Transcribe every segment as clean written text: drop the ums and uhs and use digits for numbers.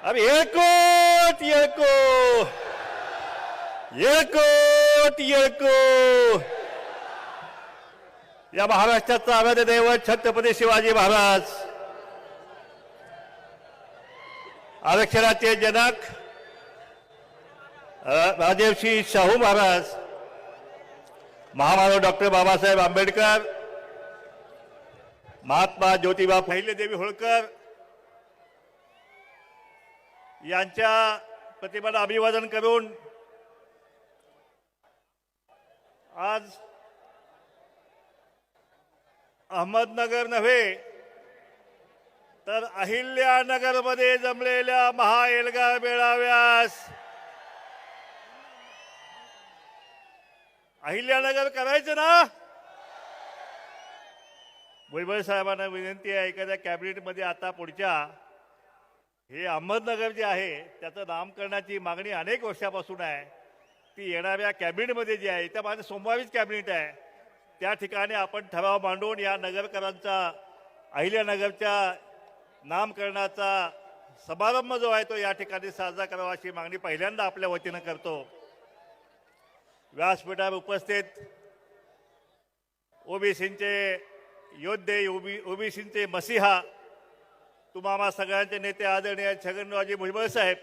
अब येळकोट येळको येळकोट येळको या महाराष्ट्राचा आराध्य दैवत छत्रपती शिवाजी महाराज, आरक्षणाचे जनक राजर्षी शाहू महाराज, महामानव डॉक्टर बाबासाहेब आंबेडकर, महात्मा ज्योतिबा फुले होळकर यांच्या प्रतिमेला अभिवादन करून आज अहमदनगर नव्हे तर अहिल्यानगरमध्ये जमलेल्या महाएल्गार मेळाव्यास अहिल्यानगर करायचं ना. भुजबळ साहेबांना विनंती आहे, एखाद्या कॅबिनेटमध्ये आता पुढच्या हे अहमदनगर जे आहे त्याचं नामकरणाची मागणी अनेक वर्षापासून आहे. ती येणाऱ्या कॅबिनेटमध्ये जी आहे त्या माझं सोमवारीच कॅबिनेट आहे, त्या ठिकाणी आपण ठराव मांडून या नगरकरांचा अहिल्यानगरच्या नामकरणाचा समारंभ जो आहे तो या ठिकाणी साजरा करावा अशी मागणी पहिल्यांदा आपल्या वतीनं करतो. व्यासपीठावर उपस्थित ओबीसींचे योद्धे, ओबीसींचे मसीहा, तुम्हा सगळ्यांचे नेते आदरणीय छगनरावजी भुजबळ साहेब,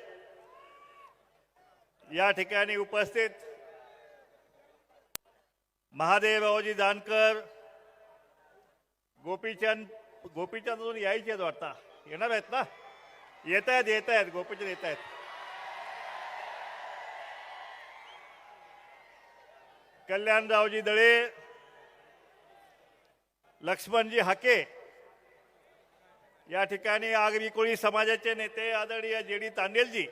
या ठिकाणी उपस्थित महादेवरावजी जानकर, गोपीचंद अजून यायचे आहेत वाटतं, येणार आहेत ना, येत आहेत गोपीचंद येत आहेत, कल्याणरावजी दळे, लक्ष्मणजी हाके, या ठिकाणी आगरी कोळी समाजाचे नेते आदरणीय जेडी तांडेलजी,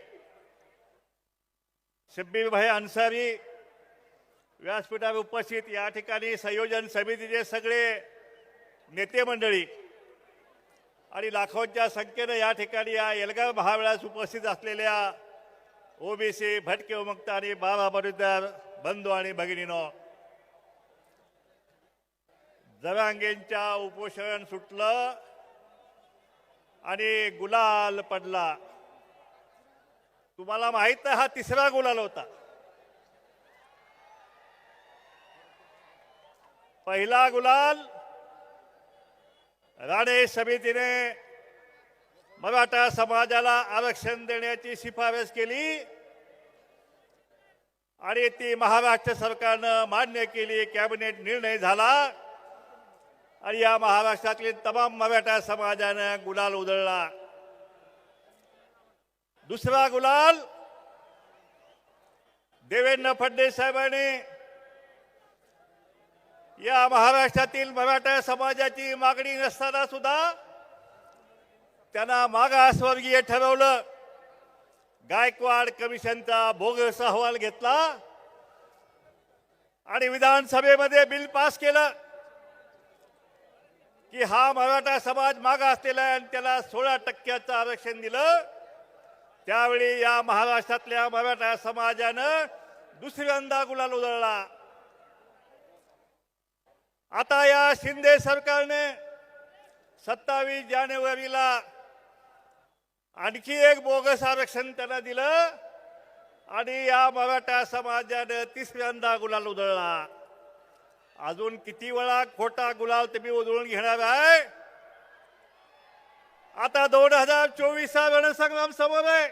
शब्बीर भाई अन्सारी व्यासपीठावर उपस्थित, या ठिकाणी संयोजन समितीचे सगळे नेते मंडळी आणि लाखोंच्या संख्येनं या ठिकाणी या एल्गार महामेळाव्यास उपस्थित असलेल्या ओबीसी, भटके विमुक्त आणि बाबा बरुद्दार बंधू आणि भगिनीनो, जरांगेंच्या उपोषण सुटलं आणि गुलाल पडला. तुम्हाला माहित आहे हा तिसरा गुलाल होता. पहिला गुलाल राणे समितीने मराठा समाजाला आरक्षण देण्याची शिफारस केली आणि ती महाराष्ट्र सरकारनं मान्य केली, कॅबिनेट निर्णय झाला आणि या महाराष्ट्रातील तमाम मराठा समाजानं गुलाल उधळला. दुसरा गुलाल देवेंद्र फडणवीस साहेबांनी या महाराष्ट्रातील मराठा समाजाची मागणी नसताना सुद्धा त्यांना मागासवर्गीय ठरवलं. गायकवाड कमिशनचा बोगस अहवाल घेतला आणि विधानसभेमध्ये बिल पास केलं की हा मराठा समाज मागासलेला आहे आणि त्याला 16% आरक्षण दिलं. त्यावेळी या महाराष्ट्रातल्या मराठा समाजानं दुसऱ्यांदा गुलाल उधळला. आता या शिंदे सरकारने 27 जानेवारीला आणखी एक बोगस आरक्षण त्यांना दिलं आणि या मराठा समाजानं तिसऱ्यांदा गुलाल उधळला. अजून किती वेळा खोटा गुलाल तुम्ही उधळून घेणार आहे? आता 2024चा रणसंग्राम समोर आहे.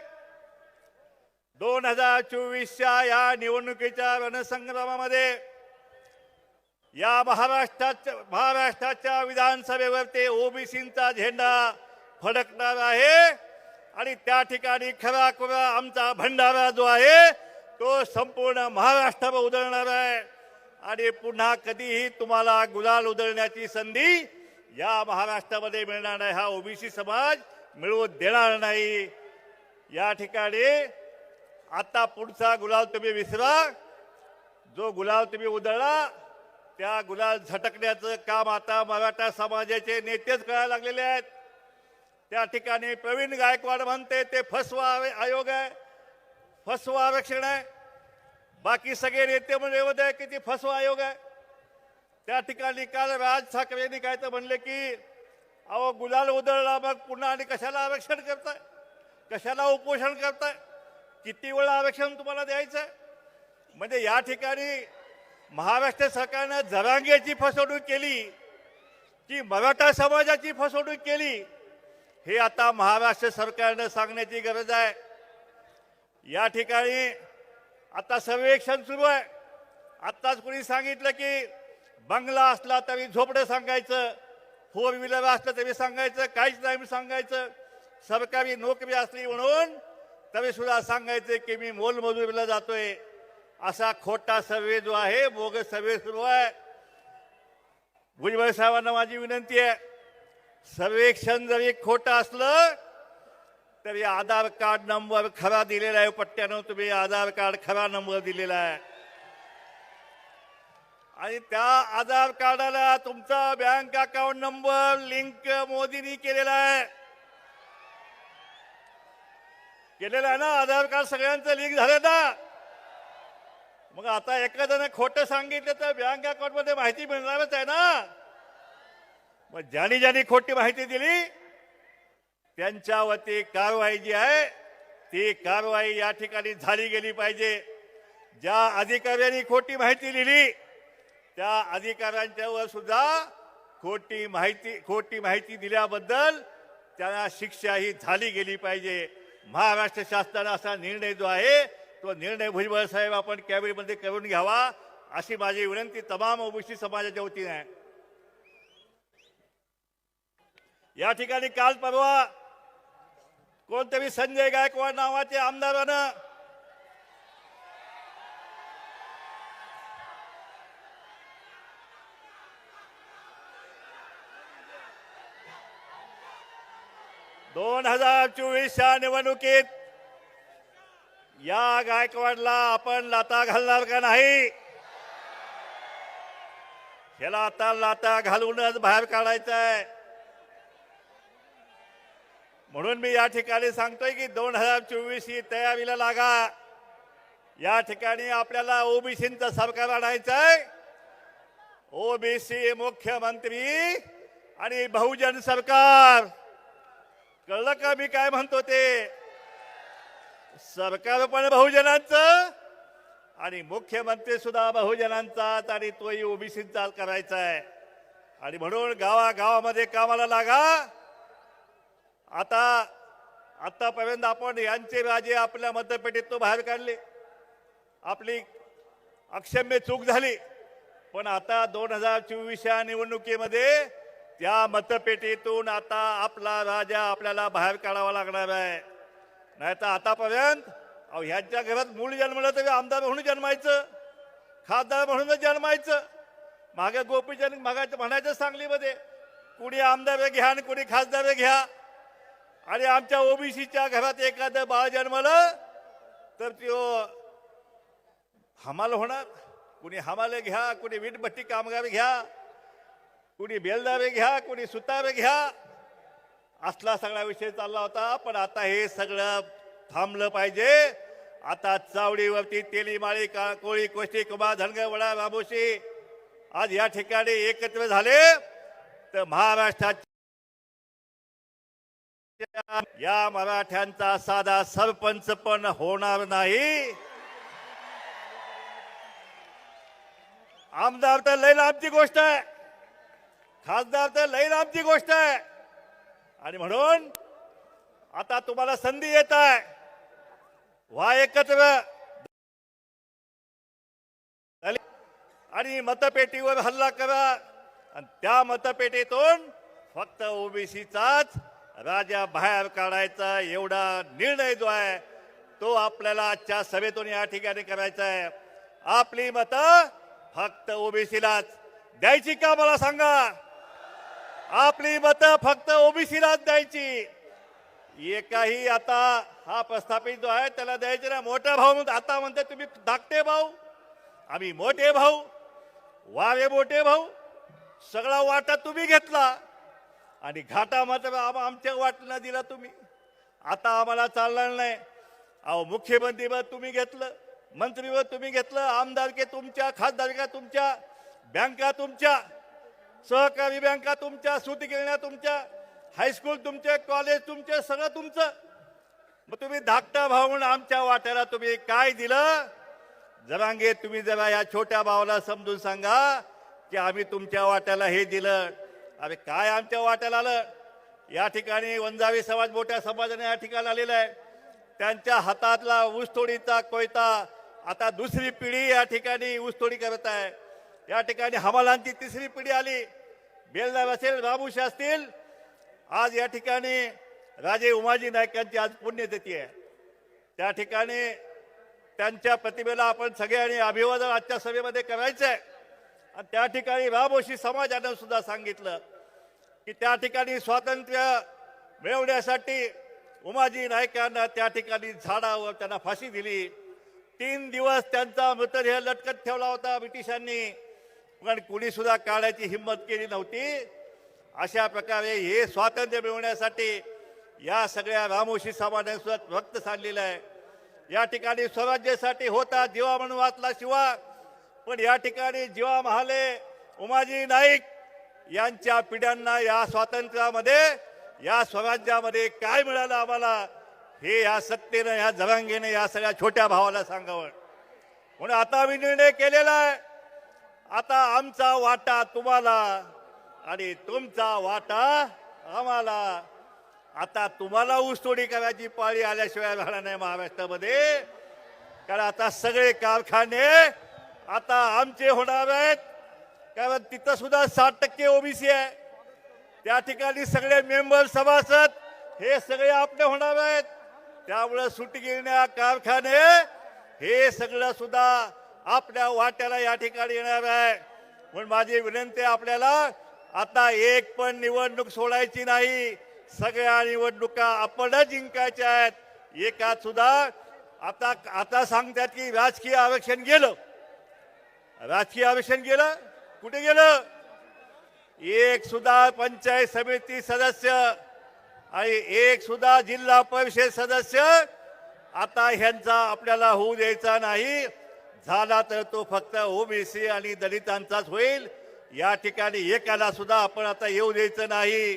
2024च्या या निवडणुकीच्या रणसंग्रामामध्ये या महाराष्ट्राच्या विधानसभेवर ओबीसींचा झेंडा फडकणार आहे आणि त्या ठिकाणी खरा खुरा आमचा भंडारा जो आहे तो संपूर्ण महाराष्ट्रावर उधळणार आहे आणि पुन्हा कधीही तुम्हाला गुलाल उधळण्याची संधी या महाराष्ट्रामध्ये मिळणार नाही. हा ओबीसी समाज मिळवू देणार नाही. या ठिकाणी आता पुढचा गुलाल तुम्ही विसरा. जो गुलाल तुम्ही उधळला त्या गुलाल झटकण्याचं काम आता मराठा समाजाचे नेतेच करायला लागलेले आहेत. त्या ठिकाणी प्रवीण गायकवाड म्हणते ते फसवा आयोग आहे, फसवा आरक्षण आहे. बाकी सगळे नेते म्हणजे किती फसवा आयोग आहे. त्या ठिकाणी काल राज ठाकरेंनी काय तर म्हणले की अहो गुलाल उधळला मग पुन्हा आणि कशाला आरक्षण करताय. कशाला उपोषण करताय? किती वेळा आरक्षण तुम्हाला द्यायचं? म्हणजे या ठिकाणी महाराष्ट्र सरकारनं जरांगेची फसवणूक केली की मराठा समाजाची फसवणूक केली, हे आता महाराष्ट्र सरकारनं सांगण्याची गरज आहे. या ठिकाणी आता सर्वेक्षण सुरू आहे. आत्ताच कोणी सांगितलं की बंगला असला तरी झोपडं सांगायचं, 4 व्हीलर असलं तरी सांगायचं, काहीच नाही सांगायचं, सरकारी नोकरी असली म्हणून तरी सुद्धा सांगायचं की मी मोलमजुरीला जातोय. असा खोटा सर्वे जो आहे, बोगस सर्वे सुरू आहे. भुजबळ साहेबांना माझी विनंती आहे, सर्वेक्षण जरी खोटं असलं तरी आधार कार्ड नंबर खरा दिलेला आहे. पट्ट्यानं तुम्ही आधार कार्ड खरा नंबर दिलेला आहे आणि त्या आधार कार्डाला तुमचा बँक अकाउंट नंबर लिंक मोदींनी केलेला आहे. ना आधार कार्ड सगळ्यांचं लिंक झालं ना. मग आता एखाद्याने खोटं सांगितलं तर बँक अकाउंट मध्ये माहिती मिळणारच आहे ना. मग ज्यांनी खोटी माहिती दिली त्यांच्यावरती कारवाई जी आहे ती कारवाई या ठिकाणी झाली गेली पाहिजे. ज्या अधिकाऱ्यांनी खोटी माहिती दिली त्या अधिकाऱ्यांच्यावर सुद्धा खोटी माहिती दिल्याबद्दल त्यांना शिक्षा ही झाली गेली पाहिजे. महाराष्ट्र शासनाने असा निर्णय जो आहे तो निर्णय भुजबळ साहेब आपण कॅबिनेटमध्ये करून घ्यावा अशी माझी विनंती तमाम ओबीसी समाजाच्या वतीने आहे. या ठिकाणी काल परवा कोणतरी संजय गायकवाड नावाचे आमदारानं च्या निवडणुकीत या गायकवाडला आपण लाता घालणार का नाही? ह्याला आता लाता घालूनच बाहेर काढायचं आहे. म्हणून मी या ठिकाणी सांगतोय की 2024 ही तयारीला लागा. या ठिकाणी आपल्याला ओबीसींचं सरकार आणायचं आहे. ओबीसी मुख्यमंत्री आणि बहुजन सरकार. कळलं का मी काय म्हणतो ते? सरकार पण बहुजनांचं आणि मुख्यमंत्री सुद्धा बहुजनांचाच आणि तोही ओबीसींचाच करायचा आहे. आणि म्हणून गावागावामध्ये कामाला लागा. आतापर्यंत आपण यांचे राजे आपल्या मतपेटीत बाहेर काढले, आपली अक्षम्य चूक झाली. पण आता 2024 निवडणुकीमध्ये त्या मतपेटीतून आता आपला राजा आपल्याला बाहेर काढावा लागणार आहे. नाही तर आतापर्यंत ह्यांच्या घरात मूळ जन्मलं तरी आमदार म्हणून जन्मायचं, खासदार म्हणूनच जन्मायचं. मागे गोपीचंद मागायचं म्हणायचं सांगलीमध्ये, कुणी आमदार घ्या आणि कुणी खासदार घ्या. आणि आमच्या ओबीसीच्या घरात एखादं बाळ जन्मलं तर तो हमाल होणार. कुणी हमाले घ्या, कुणी वीटभट्टी कामगार घ्या, कुणी बेलदारे घ्या, कुणी सुतारे घ्या. असला सगळा विषय चालला होता. पण आता हे सगळं थांबलं पाहिजे. आता चावडीवरती तेली माळी कोळी कोष्टी कुबा धनगर वडा राबोशी आज या ठिकाणी एकत्र झाले तर महाराष्ट्रात या मराठ्यांचा साधा सरपंच पण होणार नाही. आमदार तर लय लांबची गोष्ट आहे, खासदार तर लय लांबची गोष्ट आहे. आणि म्हणून आता तुम्हाला संधी येत आहे, व्हा एकत्र आणि मतपेटीवर हल्ला करा. आणि त्या मतपेटीतून फक्त ओबीसीचाच राजा बाहेर काढायचा एवढा निर्णय जो आहे तो आपल्याला आजच्या सभेतून या ठिकाणी करायचा आहे. आपली मतं फक्त ओबीसीलाच द्यायची का मला सांगा? आपली मतं फक्त ओबीसीलाच द्यायची. एकाही आता हा प्रस्थापित जो आहे त्याला द्यायचे ना. मोठा भाऊ आता म्हणते तुम्ही धाकटे भाऊ, आम्ही मोठे भाऊ, वावे मोठे भाऊ. सगळा वाटा तुम्ही घेतला आणि घाटा मात्र आमच्या वाटला दिला तुम्ही. आता आम्हाला चालणार नाही. अहो मुख्यमंत्रीपद तुम्ही घेतलं, मंत्रीपद तुम्ही घेतलं, आमदारके तुमच्या, खासदारका तुमच्या, बँका तुमच्या, सहकारी बँका तुमच्या, सूतगिरण्या तुमच्या, हायस्कूल तुमचे, कॉलेज तुमचे, सगळं तुमचं. मग तुम्ही धाकटा भाऊ म्हणून आमच्या वाट्याला तुम्ही काय दिलं? जरांगे, तुम्ही जरा या छोट्या भावाला समजून सांगा की आम्ही तुमच्या वाट्याला हे दिलं. अरे काय आमच्या वाट्याला आलं? या ठिकाणी वंजारी समाज मोठ्या समाजाने या ठिकाणी आलेला आहे. त्यांच्या हातातला ऊसतोडीचा कोयता आता दुसरी पिढी या ठिकाणी ऊसतोडी करत आहे. या ठिकाणी हमालांची तिसरी पिढी आली. बेलदार असेल, बाबूशा असतील, आज या ठिकाणी राजे उमाजी नाईकांची आज पुण्यतिथी आहे. त्या ठिकाणी त्यांच्या प्रतिमेला आपण सगळ्यांनी अभिवादन आजच्या सभेमध्ये करायचं आहे. आणि त्या ठिकाणी रामोशी समाजानं सुद्धा सांगितलं की त्या ठिकाणी स्वातंत्र्य मिळवण्यासाठी उमाजी नाईकांना त्या ठिकाणी झाडावर त्यांना फाशी दिली. 3 दिवस त्यांचा मृतदेह लटकत ठेवला होता ब्रिटिशांनी, पण कुणी सुद्धा काढायची हिंमत केली नव्हती. अशा प्रकारे हे स्वातंत्र्य मिळवण्यासाठी या सगळ्या रामोशी समाजाने सुद्धा रक्त सांडलेलं आहे. या ठिकाणी स्वराज्यासाठी होता जीवा म्हणून वाचला शिवा, पण या ठिकाणी जीवा महाले, उमाजी नाईक यांच्या पिढ्यांना या स्वातंत्र्यामध्ये, या स्वराज्यामध्ये काय मिळालं आम्हाला, हे या सत्तेनं, या जरांगेने या सगळ्या छोट्या भावाला सांगावं. म्हणून आता मी निर्णय केलेला आहे, आता आमचा वाटा तुम्हाला आणि तुमचा वाटा आम्हाला. आता तुम्हाला ऊसतोडी करायची पाळी आल्याशिवाय राहणार नाही महाराष्ट्रामध्ये. कारण आता सगळे कारखाने आता आमचे होणार आहेत. कारण तिथं सुद्धा 60% ओबीसी आहे. त्या ठिकाणी सगळे मेंबर, सभासद हे सगळे आपले होणार आहेत. त्यामुळे सुटगिरण्या, कारखाने हे सगळं सुद्धा आपल्या वाट्याला या ठिकाणी येणार आहे. म्हणून माझी विनंती आहे आपल्याला, आता एक पण निवडणूक सोडायची नाही. सगळ्या निवडणुका आपणच जिंकायच्या आहेत. एकात सुद्धा आता सांगतात की राजकीय आरक्षण गेलं. राजकीय आरक्षण गेलं, कुठे गेलं? एक सुद्धा पंचायत समिती सदस्य आणि एक सुद्धा जिल्हा परिषद सदस्य आता ह्यांचा आपल्याला होऊ द्यायचा नाही. झाला तर तो फक्त ओबीसी आणि दलितांचाच होईल. या ठिकाणी एकाला सुद्धा आपण आता येऊ द्यायचं नाही.